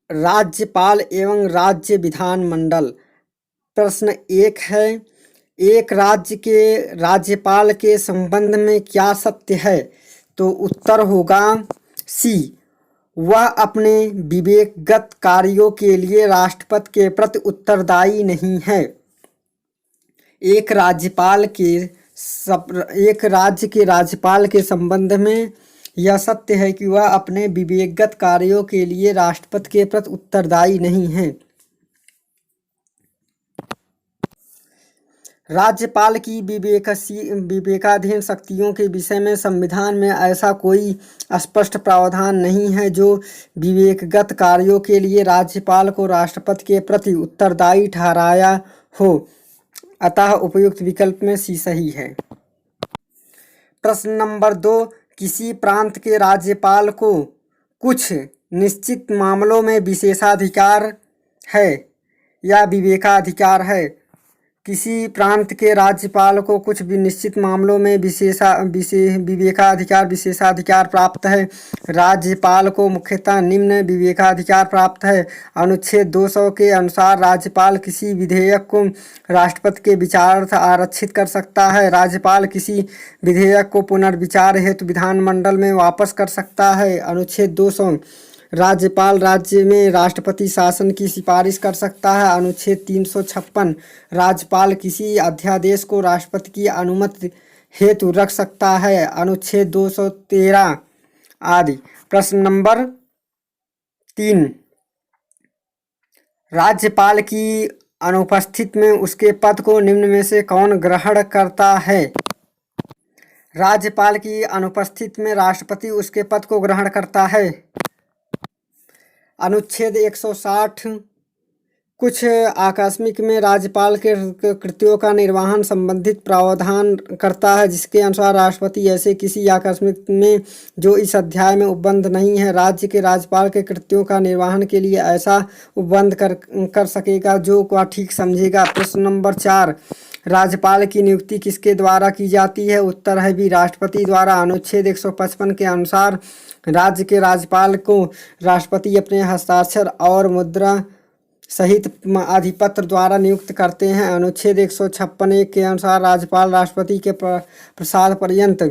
राज्यपाल एवं राज्य विधानमंडल। प्रश्न 1 है, एक राज्य के राज्यपाल के संबंध में क्या सत्य है? तो उत्तर होगा सी, वह अपने विवेकगत कार्यों के लिए राष्ट्रपति के प्रति उत्तरदायी नहीं है। एक राज्य के राज्यपाल के संबंध में यह सत्य है कि वह अपने विवेकगत कार्यों के लिए राष्ट्रपति के प्रति उत्तरदायी नहीं है। राज्यपाल की विवेकाधीन शक्तियों के विषय में संविधान में ऐसा कोई स्पष्ट प्रावधान नहीं है जो विवेकगत कार्यों के लिए राज्यपाल को राष्ट्रपति के प्रति उत्तरदायी ठहराया हो, अतः उपयुक्त विकल्प में सी सही है। प्रश्न नंबर 2, किसी प्रांत के राज्यपाल को कुछ निश्चित मामलों में विशेषाधिकार है या विवेकाधिकार है? किसी प्रांत के राज्यपाल को कुछ भी निश्चित मामलों में विशेषाधिकार प्राप्त है। राज्यपाल को मुख्यतः निम्न विवेकाधिकार प्राप्त है। अनुच्छेद 200 के अनुसार राज्यपाल किसी विधेयक को राष्ट्रपति के विचारार्थ आरक्षित कर सकता है। राज्यपाल किसी विधेयक को पुनर्विचार हेतु विधानमंडल में वापस कर सकता है। अनुच्छेद 200, राज्यपाल राज्य में राष्ट्रपति शासन की सिफारिश कर सकता है। अनुच्छेद 356, राज्यपाल किसी अध्यादेश को राष्ट्रपति की अनुमति हेतु रख सकता है। अनुच्छेद 213 आदि। प्रश्न नंबर 3, राज्यपाल की अनुपस्थिति में उसके पद को निम्न में से कौन ग्रहण करता है? राज्यपाल की अनुपस्थिति में राष्ट्रपति उसके पद को ग्रहण करता है। अनुच्छेद 160 कुछ आकस्मिक में राज्यपाल के कृत्यों का निर्वहन संबंधित प्रावधान करता है, जिसके अनुसार राष्ट्रपति ऐसे किसी आकस्मिक में जो इस अध्याय में उपबंध नहीं है राज्य के राज्यपाल के कृत्यों का निर्वहन के लिए ऐसा उपबंध कर सकेगा जो वह ठीक समझेगा। प्रश्न नंबर 4, राज्यपाल की नियुक्ति किसके द्वारा की जाती है? उत्तर है बी, राष्ट्रपति द्वारा। अनुच्छेद 155 के अनुसार राज्य के राज्यपाल को राष्ट्रपति अपने हस्ताक्षर और मुद्रा सहित अधिपत्र द्वारा नियुक्त करते हैं। अनुच्छेद 156 के अनुसार राज्यपाल राष्ट्रपति के प्रसाद पर्यंत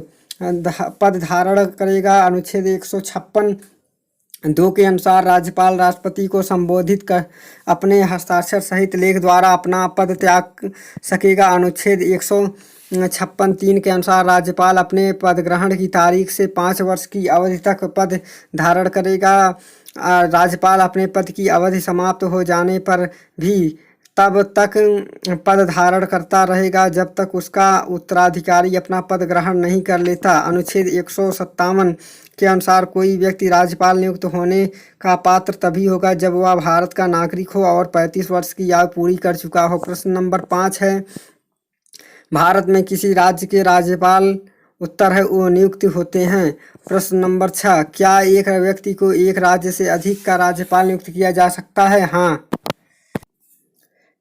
पद धारण करेगा। अनुच्छेद 156(2) के अनुसार राज्यपाल राष्ट्रपति को संबोधित कर अपने हस्ताक्षर सहित लेख द्वारा अपना पद त्याग सकेगा। अनुच्छेद 156(3) के अनुसार राज्यपाल अपने पद ग्रहण की तारीख से 5 वर्ष की अवधि तक पद धारण करेगा। राज्यपाल अपने पद की अवधि समाप्त हो जाने पर भी तब तक पद धारण करता रहेगा जब तक उसका उत्तराधिकारी अपना पद ग्रहण नहीं कर लेता। अनुच्छेद 157 के अनुसार कोई व्यक्ति राज्यपाल नियुक्त होने का पात्र तभी होगा जब वह भारत का नागरिक हो और 35 वर्ष की आयु पूरी कर चुका हो। प्रश्न नंबर 5 है, भारत में किसी राज्य के राज्यपाल उत्तर है वो नियुक्त होते हैं। प्रश्न नंबर 6, क्या एक व्यक्ति को एक राज्य से अधिक का राज्यपाल नियुक्त किया जा सकता है? हाँ,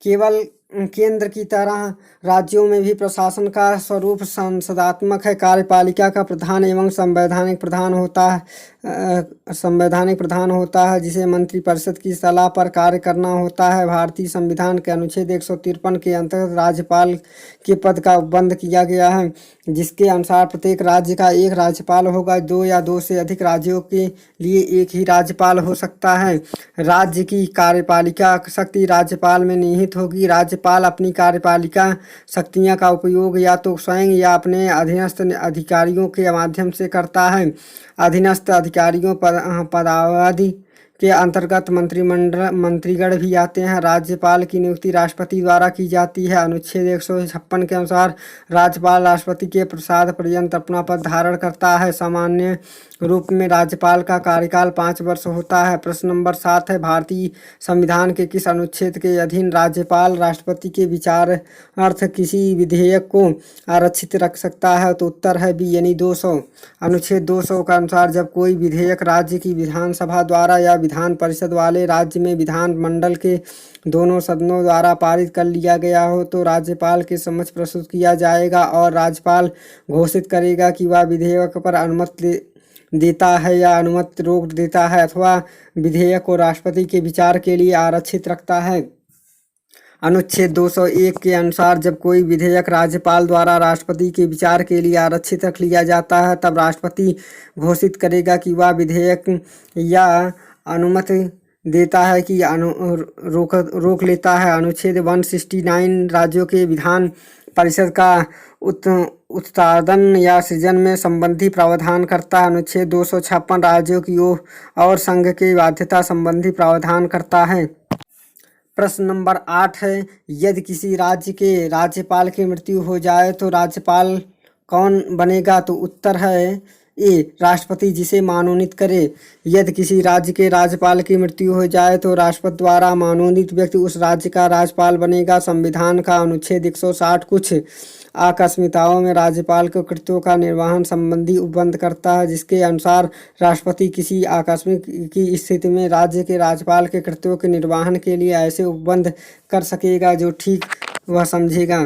केवल केंद्र की तरह राज्यों में भी प्रशासन का स्वरूप संसदात्मक है। कार्यपालिका का प्रधान एवं संवैधानिक प्रधान होता है जिसे मंत्रिपरिषद की सलाह पर कार्य करना होता है। भारतीय संविधान के अनुच्छेद 153 के अंतर्गत राज्यपाल के पद का उपबंध किया गया है, जिसके अनुसार प्रत्येक राज्य का एक राज्यपाल होगा। 2 या 2 से अधिक राज्यों के लिए एक ही राज्यपाल हो सकता है। राज्य की कार्यपालिका शक्ति राज्यपाल में निहित होगी। राज्यपाल अपनी कार्यपालिका शक्तियां का उपयोग या तो स्वयं या अपने अधीनस्थ अधिकारियों के माध्यम से करता है। अधीनस्थ अधिकारियों पदावधि के अंतर्गत मंत्रीगण भी आते हैं। राज्यपाल की नियुक्ति राष्ट्रपति द्वारा की जाती है। अनुच्छेद 156 के अनुसार राज्यपाल राष्ट्रपति के प्रसाद पर्यंत अपना पद धारण करता है। सामान्य रूप में राज्यपाल का कार्यकाल 5 वर्ष होता है। प्रश्न नंबर 7 है, भारतीय संविधान के किस अनुच्छेद के अधीन राज्यपाल राष्ट्रपति के विचारार्थ किसी विधेयक को आरक्षित रख सकता है? तो उत्तर है बी, यानी 200। अनुच्छेद 200 के अनुसार जब कोई विधेयक राज्य की विधानसभा द्वारा या विधान परिषद वाले राज्य में विधान मंडल के दोनों सदनों द्वारा पारित कर लिया गया हो तो राज्यपाल के समक्ष प्रस्तुत किया जाएगा और राज्यपाल घोषित करेगा कि वह विधेयक पर अनुमति देता है या अनुमति रोक देता है अथवा विधेयक को राष्ट्रपति के विचार के लिए आरक्षित रखता है। अनुच्छेद 201 के अनुसार जब कोई विधेयक राज्यपाल द्वारा राष्ट्रपति के विचार के लिए आरक्षित रख लिया जाता है तब राष्ट्रपति घोषित करेगा कि वह विधेयक या अनुमति देता है कि रोक लेता है। अनुच्छेद 169 राज्यों के विधान परिषद का उत्पादन या सृजन में संबंधी प्रावधान करता है। अनुच्छेद 256 राज्यों की और संघ की बाध्यता संबंधी प्रावधान करता है। प्रश्न नंबर 8 है, यदि किसी राज्य के राज्यपाल की मृत्यु हो जाए तो राज्यपाल कौन बनेगा? तो उत्तर है ए, राष्ट्रपति जिसे मनोनीत करे। यदि किसी राज्य के राज्यपाल की मृत्यु हो जाए तो राष्ट्रपति द्वारा मनोनीत व्यक्ति उस राज्य का राज्यपाल बनेगा। संविधान का अनुच्छेद 160 कुछ आकस्मिकताओं में राज्यपाल के कृत्यों का निर्वहन संबंधी उपबंध करता है, जिसके अनुसार राष्ट्रपति किसी आकस्मिक की स्थिति में राज्य के राज्यपाल के कृत्यों के निर्वहन के लिए ऐसे उपबंध कर सकेगा जो ठीक वह समझेगा।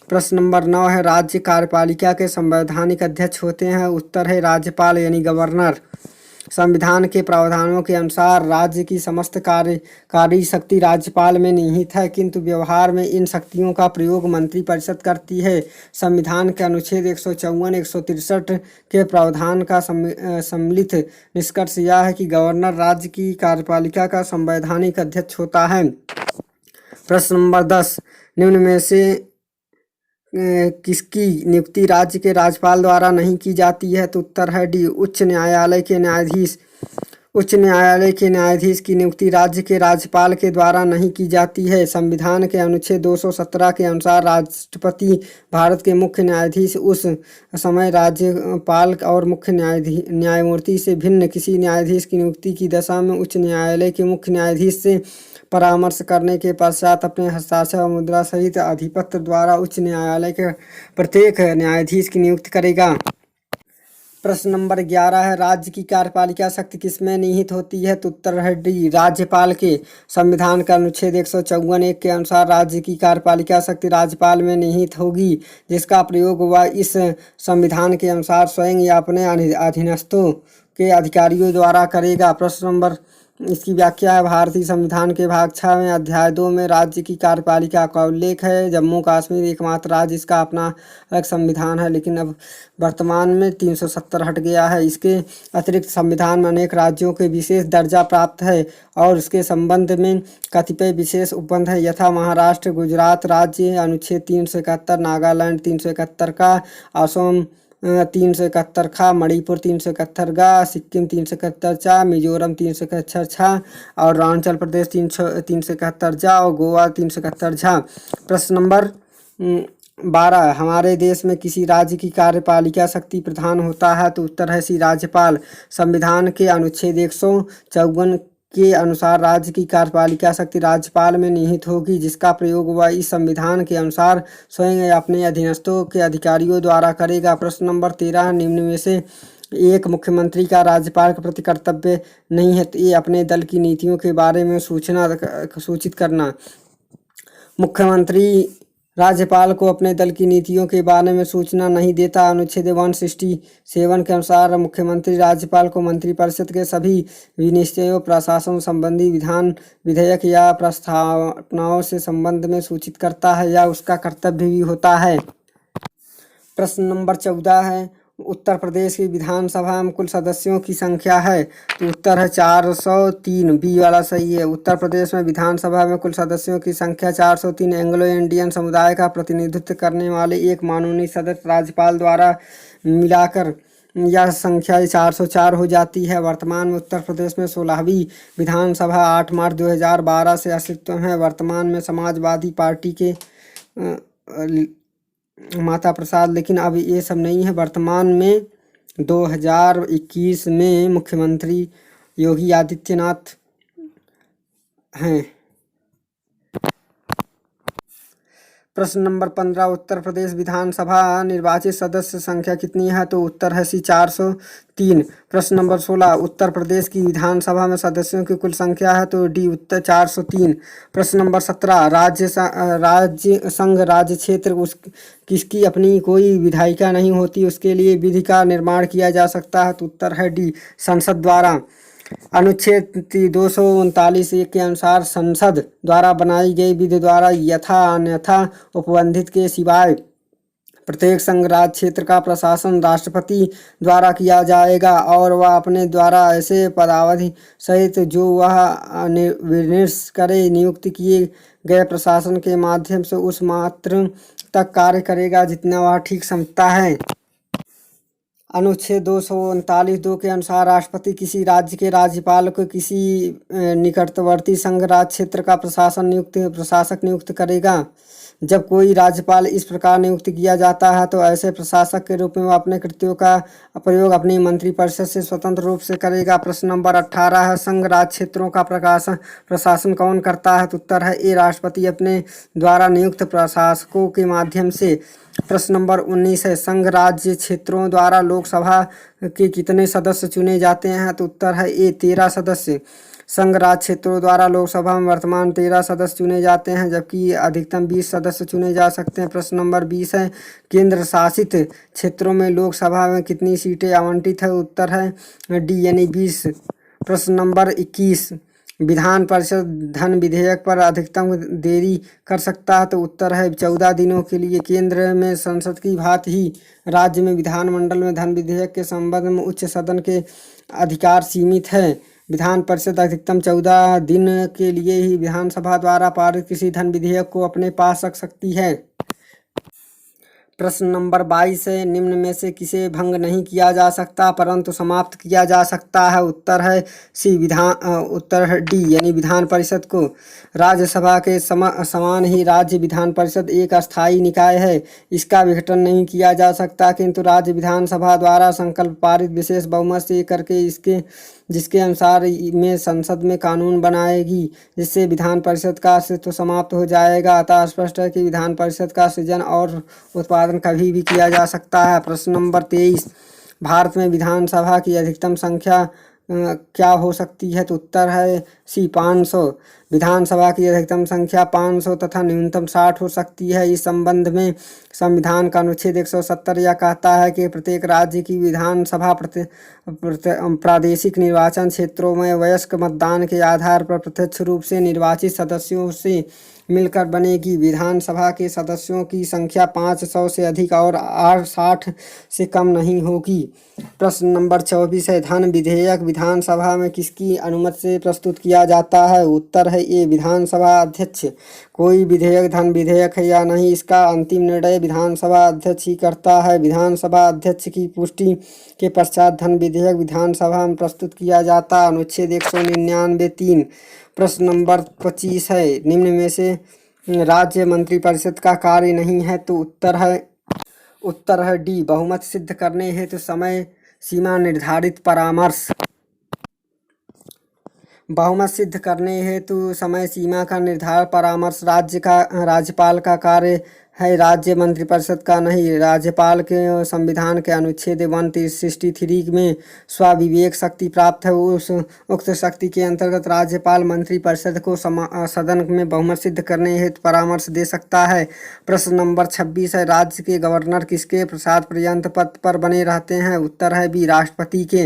प्रश्न नंबर 9 है, राज्य कार्यपालिका के संवैधानिक अध्यक्ष होते हैं। उत्तर है राज्यपाल यानी गवर्नर। संविधान के प्रावधानों के अनुसार राज्य की समस्त कार्यकारी शक्ति राज्यपाल में निहित है, किंतु व्यवहार में इन शक्तियों का प्रयोग मंत्रिपरिषद करती है। संविधान के अनुच्छेद 154, 163 के प्रावधान का सम्मिलित निष्कर्ष यह है कि गवर्नर राज्य की कार्यपालिका का संवैधानिक अध्यक्ष होता है। प्रश्न नंबर 10, निम्न में से किसकी नियुक्ति राज्य के राज्यपाल द्वारा नहीं की जाती है? तो उत्तर है डी, उच्च न्यायालय के न्यायाधीश। उच्च न्यायालय के न्यायाधीश की नियुक्ति राज्य के राज्यपाल के द्वारा नहीं की जाती है। संविधान के अनुच्छेद 217 के अनुसार राष्ट्रपति भारत के मुख्य न्यायाधीश उस समय राज्यपाल और मुख्य न्यायमूर्ति से भिन्न किसी न्यायाधीश की नियुक्ति की दशा में उच्च न्यायालय के मुख्य न्यायाधीश से परामर्श करने के पश्चात अपने हस्ताक्षर और मुद्रा सहित अधिपत्र द्वारा उच्च न्यायालय के प्रत्येक न्यायाधीश की नियुक्ति करेगा। प्रश्न नंबर 11 है, राज्य की कार्यपालिका शक्ति किसमें निहित होती है? तो उत्तर है डी, राज्यपाल के। संविधान का अनुच्छेद 154(1) के अनुसार राज्य की कार्यपालिका शक्ति राज्यपाल में निहित होगी, जिसका प्रयोग वह इस संविधान के अनुसार स्वयं या अपने अधीनस्थों के अधिकारियों द्वारा करेगा। प्रश्न नंबर इसकी व्याख्या है, भारतीय संविधान के भाग 6 में अध्याय 2 में राज्य की कार्यपालिका का उल्लेख है। जम्मू कश्मीर एकमात्र राज्य इसका अपना अलग संविधान है, लेकिन अब वर्तमान में 370 हट गया है। इसके अतिरिक्त संविधान में अनेक राज्यों के विशेष दर्जा प्राप्त है और इसके संबंध में कतिपय विशेष उपबंध है, यथा महाराष्ट्र, गुजरात राज्य अनुच्छेद 371, नागालैंड 371 का, असम 371 खा, मणिपुर 371 गा, सिक्किम 371 चा, मिजोरम 371 छा और अरुणाचल प्रदेश 371 जा और गोवा 371 झा। प्रश्न नंबर 12, हमारे देश में किसी राज्य की कार्यपालिका शक्ति प्रधान होता है? तो उत्तर है सी, राज्यपाल। संविधान के अनुच्छेद 154 के अनुसार राज्य की कार्यपालिका शक्ति राज्यपाल में निहित होगी, जिसका प्रयोग वह इस संविधान के अनुसार स्वयं या अपने अधीनस्थों के अधिकारियों द्वारा करेगा। प्रश्न नंबर 13, निम्न में से एक मुख्यमंत्री का राज्यपाल के प्रति कर्तव्य नहीं है। तो ये अपने दल की नीतियों के बारे में सूचित करना। मुख्यमंत्री राज्यपाल को अपने दल की नीतियों के बारे में सूचना नहीं देता। अनुच्छेद 167 के अनुसार मुख्यमंत्री राज्यपाल को मंत्रिपरिषद के सभी विनिश्चयों, प्रशासन संबंधी विधेयक या प्रस्तावनाओं से संबंध में सूचित करता है या उसका कर्तव्य भी होता है। प्रश्न नंबर 14 है, उत्तर प्रदेश की विधानसभा में कुल सदस्यों की संख्या है? तो उत्तर है 403, बी वाला सही है। उत्तर प्रदेश में विधानसभा में कुल सदस्यों की संख्या 403। एंग्लो इंडियन समुदाय का प्रतिनिधित्व करने वाले एक मनोनीत सदस्य राज्यपाल द्वारा मिलाकर यह संख्या 404 हो जाती है। वर्तमान में उत्तर प्रदेश में 16वीं विधानसभा 8 मार्च 2012 से अस्तित्व में है। वर्तमान में समाजवादी पार्टी के माता प्रसाद, लेकिन अब ये सब नहीं है। वर्तमान में 2021 में मुख्यमंत्री योगी आदित्यनाथ हैं। प्रश्न नंबर 15 उत्तर प्रदेश विधानसभा निर्वाचित सदस्य संख्या कितनी है? तो उत्तर है सी 403। प्रश्न नंबर 16 उत्तर प्रदेश की विधानसभा में सदस्यों की कुल संख्या है? तो डी उत्तर 403। प्रश्न नंबर 17 राज्य संघ राज्य क्षेत्र किसकी अपनी कोई विधायिका नहीं होती, उसके लिए विधि का निर्माण किया जा सकता है? तो उत्तर है डी संसद द्वारा। अनुच्छेद 239 के अनुसार संसद द्वारा बनाई गई विधि द्वारा यथा अन्यथा उपबंधित के सिवाय प्रत्येक संघ राज्य क्षेत्र का प्रशासन राष्ट्रपति द्वारा किया जाएगा और वह अपने द्वारा ऐसे पदावधि सहित जो वह विनिर्देश करे नियुक्त किए गए प्रशासन के माध्यम से उस मात्र तक कार्य करेगा जितना वह ठीक समझता है। अनुच्छेद 239(2) के अनुसार राष्ट्रपति किसी राज्य के राज्यपाल को किसी निकटवर्ती संघ राज्य क्षेत्र का प्रशासक नियुक्त करेगा। जब कोई राज्यपाल इस प्रकार नियुक्त किया जाता है तो ऐसे प्रशासक के रूप में वह अपने कृत्यों का प्रयोग अपनी मंत्रिपरिषद से स्वतंत्र रूप से करेगा। प्रश्न नंबर 18 है संघ राज्य क्षेत्रों का प्रशासन कौन करता है? तो उत्तर है ए राष्ट्रपति अपने द्वारा नियुक्त प्रशासकों के माध्यम से। प्रश्न नंबर 19 है संघ राज्य क्षेत्रों द्वारा लोकसभा के कितने सदस्य चुने जाते हैं? तो उत्तर है ए 13 सदस्य। संघ राज्य क्षेत्रों द्वारा लोकसभा में वर्तमान 13 सदस्य चुने जाते हैं जबकि अधिकतम 20 सदस्य चुने जा सकते हैं। प्रश्न नंबर 20 है केंद्र शासित क्षेत्रों में लोकसभा में कितनी सीटें आवंटित है? उत्तर है डी यानी 20। प्रश्न नंबर 21 विधान परिषद धन विधेयक पर अधिकतम देरी कर सकता है? तो उत्तर है 14 दिनों के लिए। केंद्र में संसद की भांति ही राज्य में विधानमंडल में धन विधेयक के संबंध में उच्च सदन के अधिकार सीमित है। विधान परिषद अधिकतम 14 दिन के लिए ही विधानसभा द्वारा पारित किसी धन विधेयक को अपने पास रख सकती है। प्रश्न नंबर 22 है निम्न में से किसे भंग नहीं किया जा सकता परंतु समाप्त किया जा सकता है? उत्तर है सी उत्तर है डी यानी विधान परिषद को। राज्यसभा के समान ही राज्य विधान परिषद एक अस्थायी निकाय है। इसका विघटन नहीं किया जा सकता किंतु राज्य विधानसभा द्वारा संकल्प पारित विशेष बहुमत से करके जिसके अनुसार में संसद में कानून बनाएगी जिससे विधान परिषद का अस्तित्व समाप्त हो जाएगा। अतः स्पष्ट है कि विधान परिषद का सृजन और उत्पादन कभी भी किया जा सकता है। प्रश्न नंबर 23 भारत में विधानसभा की अधिकतम संख्या क्या हो सकती है? तो उत्तर है सी 500। विधानसभा की अधिकतम संख्या 500 तथा न्यूनतम 60 हो सकती है। इस संबंध में संविधान का अनुच्छेद 170 यह कहता है कि प्रत्येक राज्य की विधानसभा प्रादेशिक निर्वाचन क्षेत्रों में वयस्क मतदान के आधार पर प्रत्यक्ष रूप से निर्वाचित सदस्यों से मिलकर बनेगी। विधानसभा के सदस्यों की संख्या 500 से अधिक और 60 से कम नहीं होगी। प्रश्न नंबर 24 है धन विधेयक विधानसभा में किसकी अनुमति से प्रस्तुत किया जाता है? उत्तर है ए विधानसभा अध्यक्ष। कोई विधेयक धन विधेयक है या नहीं इसका अंतिम निर्णय विधानसभा अध्यक्ष ही करता है। विधानसभा अध्यक्ष की पुष्टि के पश्चात धन विधेयक विधानसभा में प्रस्तुत किया जाता है। अनुच्छेद 199(3). प्रश्न नंबर 25 है निम्न में से राज्य मंत्रिपरिषद का कार्य नहीं है? तो उत्तर है डी बहुमत सिद्ध करने हेतु समय सीमा निर्धारित परामर्श। बहुमत सिद्ध करने हेतु समय सीमा का निर्धारण परामर्श राज्यपाल का कार्य है, राज्य मंत्रिपरिषद का नहीं। राज्यपाल के संविधान के अनुच्छेद 163 में स्वाविवेक शक्ति प्राप्त है। उस उक्त शक्ति के अंतर्गत राज्यपाल मंत्रिपरिषद को सदन में बहुमत सिद्ध करने हेतु परामर्श दे सकता है। प्रश्न नंबर 26 है राज्य के गवर्नर किसके प्रसाद पर्यंत पद पर बने रहते हैं? उत्तर है बी राष्ट्रपति के।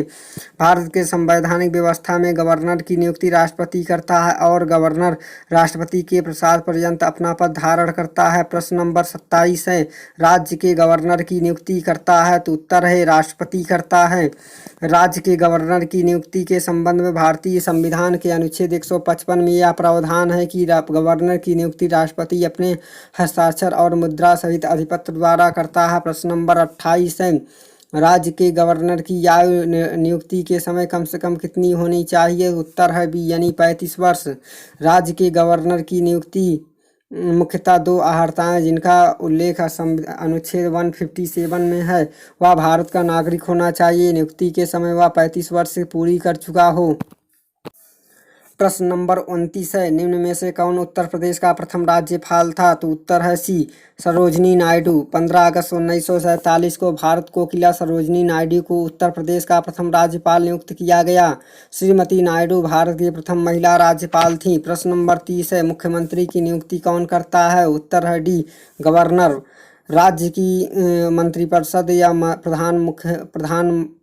भारत के संवैधानिक व्यवस्था में गवर्नर की नियुक्ति राष्ट्रपति करता है और गवर्नर राष्ट्रपति के प्रसाद पर्यंत अपना पद धारण करता है। प्रश्न नंबर 27 है राज्य के गवर्नर की नियुक्ति करता है? तो उत्तर है राष्ट्रपति करता है। राज्य के गवर्नर की नियुक्ति के संबंध में भारतीय संविधान के अनुच्छेद 155 में यह प्रावधान है कि गवर्नर की नियुक्ति राष्ट्रपति अपने हस्ताक्षर और मुद्रा सहित अधिपत्र द्वारा करता है। प्रश्न नंबर 28 है राज्य के गवर्नर की आयु नियुक्ति के समय कम से कम कितनी होनी चाहिए? उत्तर है बी यानी 35 वर्ष। राज्य के गवर्नर की नियुक्ति मुख्यतः दो अर्हताएं जिनका उल्लेख अनुच्छेद 157 में है वह भारत का नागरिक होना चाहिए। नियुक्ति के समय वह 35 वर्ष से पूरी कर चुका हो। प्रश्न नंबर 29 है, निम्न में से कौन उत्तर प्रदेश का प्रथम राज्यपाल था? तो उत्तर है सी, सरोजनी नायडू। 15 अगस्त 1947 को भारत कोकिला सरोजनी नायडू को उत्तर प्रदेश का प्रथम राज्यपाल नियुक्त किया गया। श्रीमती नायडू भारत की प्रथम महिला राज्यपाल थीं। प्रश्न नंबर 30 है, मुख्यमंत्री की नियुक्ति कौन करता है? उत्तर है डी, गवर्नर। राज्य की मंत्रिपरिषद या प्रधान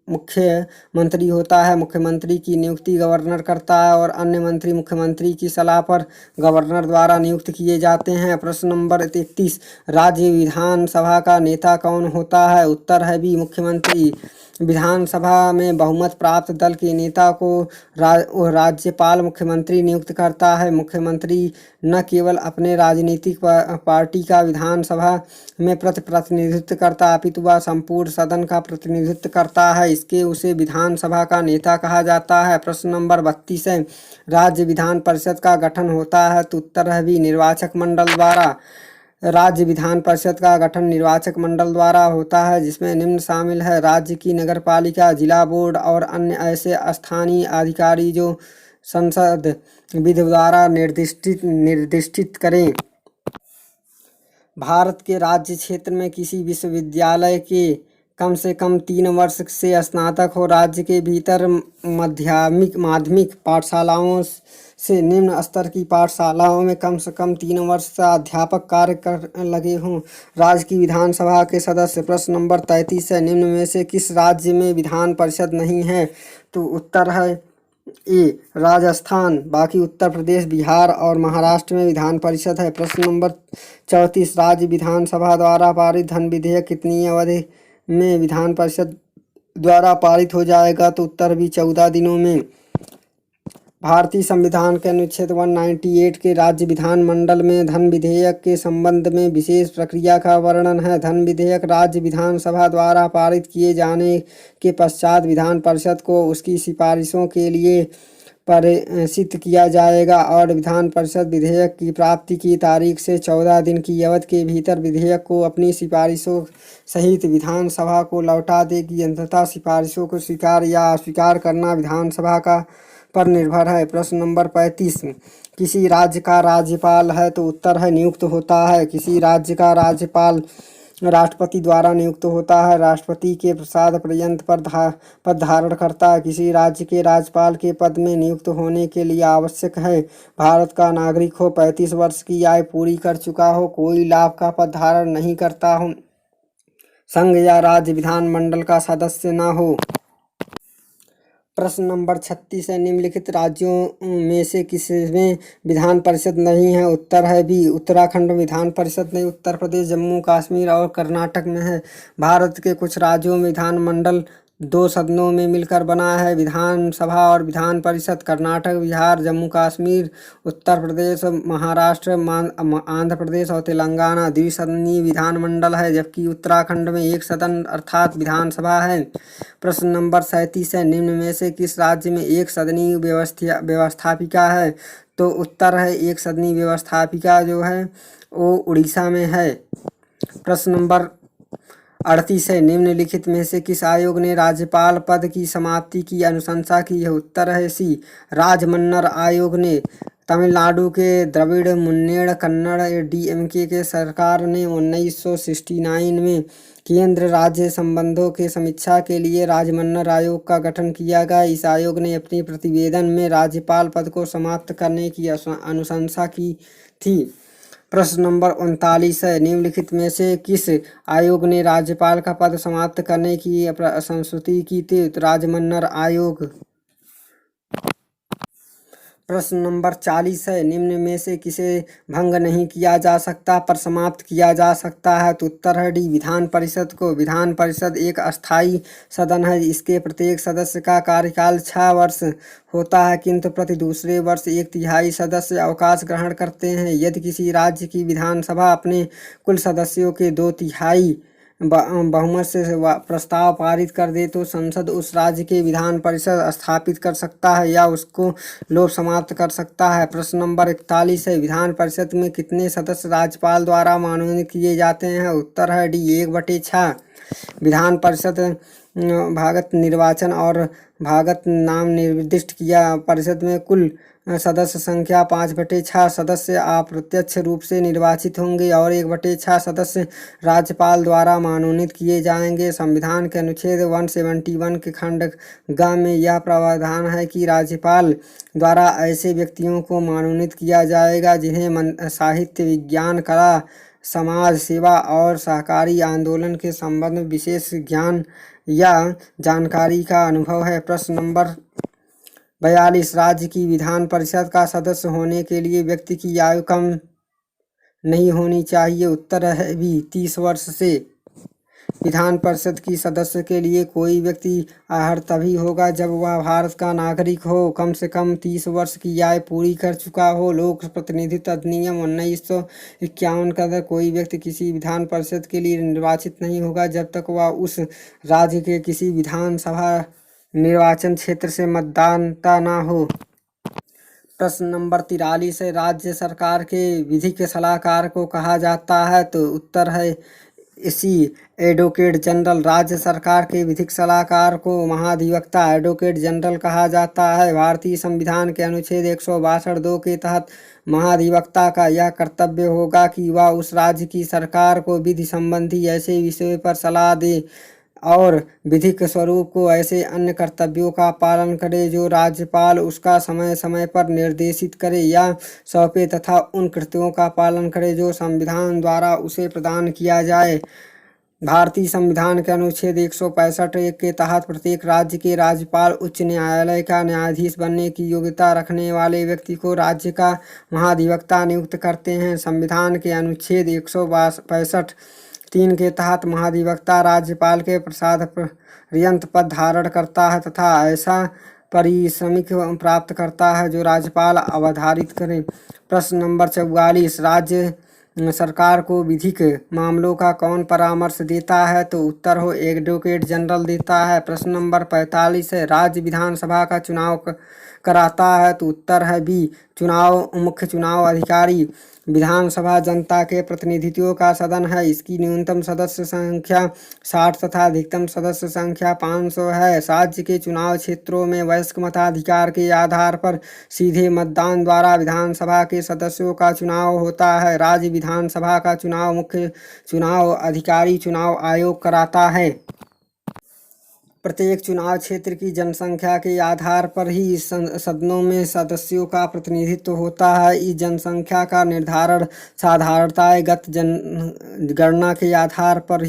मुख्यमंत्री होता है। मुख्यमंत्री की नियुक्ति गवर्नर करता है और अन्य मंत्री मुख्यमंत्री की सलाह पर गवर्नर द्वारा नियुक्त किए जाते हैं। प्रश्न नंबर 33, राज्य विधानसभा का नेता कौन होता है? उत्तर है बी, मुख्यमंत्री। विधानसभा में बहुमत प्राप्त दल के नेता को राज्यपाल मुख्यमंत्री नियुक्त करता है। मुख्यमंत्री न केवल अपने राजनीतिक पार्टी का विधानसभा में प्रतिनिधित्व करता अपितु वह संपूर्ण सदन का प्रतिनिधित्व करता है, इसके उसे विधानसभा का नेता कहा जाता है। प्रश्न नंबर 32 है, राज्य विधान परिषद का गठन होता है? तो उत्तर है बी, निर्वाचक मंडल द्वारा। राज्य विधान परिषद का गठन निर्वाचक मंडल द्वारा होता है, जिसमें निम्न शामिल है, राज्य की नगरपालिका, जिला बोर्ड और अन्य ऐसे स्थानीय अधिकारी जो संसद विधि द्वारा निर्दिष्टित करें। भारत के राज्य क्षेत्र में किसी विश्वविद्यालय के कम से कम 3 वर्ष से स्नातक हो। राज्य के भीतर माध्यमिक पाठशालाओं से निम्न स्तर की पाठशालाओं में कम से कम 3 वर्ष से अध्यापक कार्य कर लगे हों। राज्य की विधानसभा के सदस्य। प्रश्न नंबर 33 है, निम्न में से किस राज्य में विधान परिषद नहीं है? तो उत्तर है ए, राजस्थान। बाकी उत्तर प्रदेश, बिहार और महाराष्ट्र में विधान परिषद है। प्रश्न नंबर 34, राज्य विधानसभा द्वारा पारित धन विधेयक कितनी अवधि में विधान परिषद द्वारा पारित हो जाएगा? तो उत्तर भी 14 दिनों में। भारतीय संविधान के अनुच्छेद 198 के राज्य विधानमंडल में धन विधेयक के संबंध में विशेष प्रक्रिया का वर्णन है। धन विधेयक राज्य विधानसभा द्वारा पारित किए जाने के पश्चात विधान परिषद को उसकी सिफारिशों के लिए प्रेषित किया जाएगा और विधान परिषद विधेयक की प्राप्ति की तारीख से 14 दिन की अवधि के भीतर विधेयक को अपनी सिफारिशों सहित विधानसभा को लौटा देगी। अंततः सिफारिशों को स्वीकार या अस्वीकार करना विधानसभा का पर निर्भर है। प्रश्न नंबर 35, किसी राज्य का राज्यपाल है? तो उत्तर है नियुक्त होता है। किसी राज्य का राज्यपाल राष्ट्रपति द्वारा नियुक्त होता है। राष्ट्रपति के प्रसाद पर्यंत पद धारण करता है। किसी राज्य के राज्यपाल के पद में नियुक्त होने के लिए आवश्यक है, भारत का नागरिक हो, 35 वर्ष की आयु पूरी कर चुका हो, कोई लाभ का पद धारण नहीं करता हो, संघ या राज्य विधानमंडल का सदस्य न हो। प्रश्न नंबर 36 है, निम्नलिखित राज्यों में से किसमें विधान परिषद नहीं है? उत्तर है बी, उत्तराखंड में विधान परिषद नहीं। उत्तर प्रदेश, जम्मू कश्मीर और कर्नाटक में है। भारत के कुछ राज्यों में विधानमंडल 2 सदनों में मिलकर बना है, विधानसभा और विधान परिषद। कर्नाटक, बिहार, जम्मू कश्मीर, उत्तर प्रदेश, महाराष्ट्र, आंध्र प्रदेश और तेलंगाना द्विसदनीय विधानमंडल है, जबकि उत्तराखंड में 1 सदन अर्थात विधानसभा है। प्रश्न नंबर 37 है, निम्न में से किस राज्य में 1 सदनीय व्यवस्थापिका है? तो उत्तर है 1 सदनीय व्यवस्थापिका जो है वो उड़ीसा में है। प्रश्न नंबर 38 है, निम्नलिखित में से किस आयोग ने राज्यपाल पद की समाप्ति की अनुशंसा की है? उत्तर है सी, राजमन्नर आयोग ने। तमिलनाडु के द्रविड़ मुन्नेड़ कन्नड़ डीएमके के सरकार ने 1969 में केंद्र राज्य संबंधों के समीक्षा के लिए राजमन्नर आयोग का गठन किया गया। इस आयोग ने अपने प्रतिवेदन में राज्यपाल पद को समाप्त करने की अनुशंसा की थी। प्रश्न नंबर 39 है, निम्नलिखित में से किस आयोग ने राज्यपाल का पद समाप्त करने की संस्तुति की थी? राजमन्नर आयोग। प्रश्न नंबर 40 है, निम्न में से किसे भंग नहीं किया जा सकता पर समाप्त किया जा सकता है? तो उत्तर है डी, विधान परिषद को। विधान परिषद एक अस्थायी सदन है, इसके प्रत्येक सदस्य का कार्यकाल 6 वर्ष होता है, किंतु प्रति दूसरे वर्ष 1/3 सदस्य अवकाश ग्रहण करते हैं। यदि किसी राज्य की विधानसभा अपने कुल सदस्यों के 2/3 बहुमत से प्रस्ताव पारित कर दे तो संसद उस राज्य के विधान परिषद स्थापित कर सकता है या उसको लोक समाप्त कर सकता है। प्रश्न नंबर 41 है, विधान परिषद में कितने सदस्य राज्यपाल द्वारा मनोनीत किए जाते हैं? उत्तर है डी, 1/6। विधान परिषद भागत निर्वाचन और भागत नाम निर्दिष्ट किया। परिषद में कुल सदस्य संख्या 5/6 सदस्य अप्रत्यक्ष रूप से निर्वाचित होंगे और 1/6 सदस्य राज्यपाल द्वारा मनोनीत किए जाएंगे। संविधान के अनुच्छेद 171 के खंड ग में यह प्रावधान है कि राज्यपाल द्वारा ऐसे व्यक्तियों को मनोनीत किया जाएगा जिन्हें साहित्य, विज्ञान, कला, समाज सेवा और सहकारी आंदोलन के संबंध में विशेष ज्ञान या जानकारी का अनुभव है। प्रश्न नंबर 42 राज्य की विधान परिषद का सदस्य होने के लिए व्यक्ति की आयु कम नहीं होनी चाहिए। उत्तर है भी 30 वर्ष से। विधान परिषद की सदस्य के लिए कोई व्यक्ति अर्ह तभी होगा जब वह भारत का नागरिक हो, कम से कम 30 वर्ष की आयु पूरी कर चुका हो। लोक प्रतिनिधित्व अधिनियम 1951 का अंतर्गत कोई व्यक्ति किसी विधान परिषद के लिए निर्वाचित नहीं होगा जब तक वह उस राज्य के किसी विधानसभा निर्वाचन क्षेत्र से मतदाता न हो। प्रश्न नंबर 43 है, राज्य सरकार के विधिक सलाहकार को कहा जाता है। तो उत्तर है इसी एडवोकेट जनरल। राज्य सरकार के विधिक सलाहकार को महाधिवक्ता एडवोकेट जनरल कहा जाता है। भारतीय संविधान के अनुच्छेद 162 के तहत महाधिवक्ता का यह कर्तव्य होगा कि वह उस राज्य की सरकार को विधि संबंधी ऐसे विषयों पर सलाह दे और विधिक स्वरूप को ऐसे अन्य कर्तव्यों का पालन करे जो राज्यपाल उसका समय समय पर निर्देशित करे या सौंपे तथा उन कृत्यों का पालन करे जो संविधान द्वारा उसे प्रदान किया जाए। भारतीय संविधान के अनुच्छेद 165 के तहत प्रत्येक राज्य के राज्यपाल उच्च न्यायालय का न्यायाधीश बनने की योग्यता रखने वाले व्यक्ति को राज्य का महाधिवक्ता नियुक्त करते हैं। संविधान के अनुच्छेद 165(3) के तहत महाधिवक्ता राज्यपाल के प्रसाद पर्यंत पद धारण करता है तथा ऐसा पारिश्रमिक प्राप्त करता है जो राज्यपाल अवधारित करे। प्रश्न नंबर 44, राज्य सरकार को विधिक मामलों का कौन परामर्श देता है। तो उत्तर हो एडवोकेट जनरल देता है। प्रश्न नंबर 45 है, राज्य विधानसभा का चुनाव कराता है। तो उत्तर है बी, मुख्य चुनाव अधिकारी। विधानसभा जनता के प्रतिनिधित्व का सदन है। इसकी न्यूनतम सदस्य संख्या 60 तथा अधिकतम सदस्य संख्या 500 है। राज्य के चुनाव क्षेत्रों में वयस्क मताधिकार के आधार पर सीधे मतदान द्वारा विधानसभा के सदस्यों का चुनाव होता है। राज्य विधानसभा का चुनाव मुख्य चुनाव अधिकारी चुनाव आयोग कराता है। प्रत्येक चुनाव क्षेत्र की जनसंख्या के आधार पर ही सदनों में सदस्यों का प्रतिनिधित्व होता है। इस जनसंख्या का निर्धारण साधारणतः जनगणना के आधार पर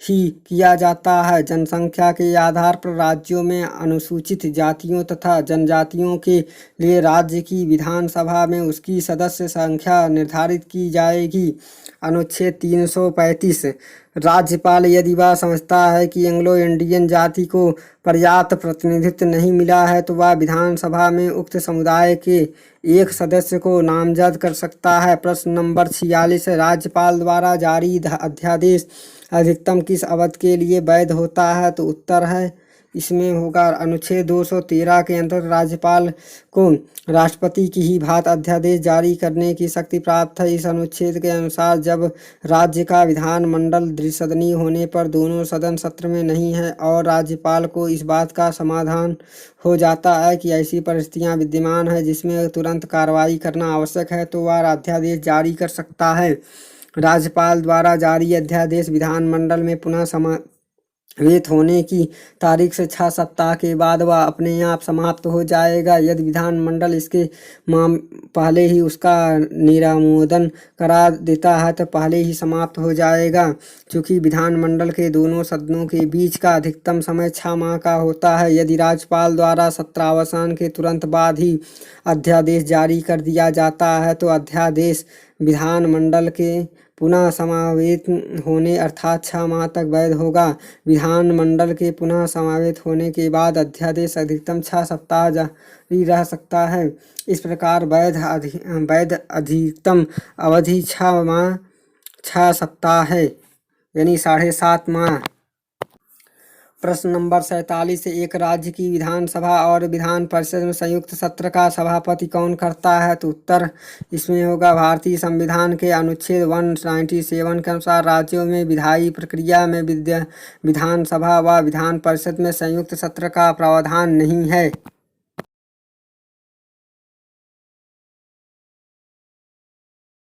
ही किया जाता है। जनसंख्या के आधार पर राज्यों में अनुसूचित जातियों तथा जनजातियों के लिए राज्य की विधानसभा में उसकी सदस्य संख्या निर्धारित की जाएगी। अनुच्छेद 335, राज्यपाल यदि वह समझता है कि एंग्लो इंडियन जाति को पर्याप्त प्रतिनिधित्व नहीं मिला है तो वह विधानसभा में उक्त समुदाय के एक सदस्य को नामजद कर सकता है। प्रश्न नंबर 46 है, राज्यपाल द्वारा जारी अध्यादेश अधिकतम किस अवधि के लिए वैध होता है। तो उत्तर है इसमें होगा अनुच्छेद 213 के अंतर्गत राज्यपाल को राष्ट्रपति की ही भांति अध्यादेश जारी करने की शक्ति प्राप्त है। इस अनुच्छेद के अनुसार जब राज्य का विधानमंडल द्विसदनीय होने पर दोनों सदन सत्र में नहीं है और राज्यपाल को इस बात का समाधान हो जाता है कि ऐसी परिस्थितियां विद्यमान है जिसमें तुरंत कार्रवाई करना आवश्यक है तो वह अध्यादेश जारी कर सकता है। राज्यपाल द्वारा जारी अध्यादेश विधानमंडल में पुनः समावेश होने की तारीख से 6 सप्ताह के बाद वह अपने आप समाप्त हो जाएगा। यदि विधानमंडल इसके पहले ही उसका निरामोदन करा देता है तो पहले ही समाप्त हो जाएगा। चूँकि विधानमंडल के दोनों सदनों के बीच का अधिकतम समय 6 माह का होता है। यदि राज्यपाल द्वारा सत्रावसान के तुरंत बाद ही अध्यादेश जारी कर दिया जाता है तो अध्यादेश विधानमंडल के पुनः समावेश होने अर्थात 6 माह तक वैध होगा। विधानमंडल के पुनः समावेश होने के बाद अध्यादेश अधिकतम 6 सप्ताह जारी रह सकता है। इस प्रकार वैध अधिकतम अवधि 6 सप्ताह है, यानी 7.5 माह। प्रश्न नंबर 47, एक राज्य की विधानसभा और विधान परिषद में संयुक्त सत्र का सभापति कौन करता है। तो उत्तर इसमें होगा भारतीय संविधान के अनुच्छेद 197 के अनुसार राज्यों में विधायी प्रक्रिया में विधानसभा व विधान परिषद में संयुक्त सत्र का प्रावधान नहीं है।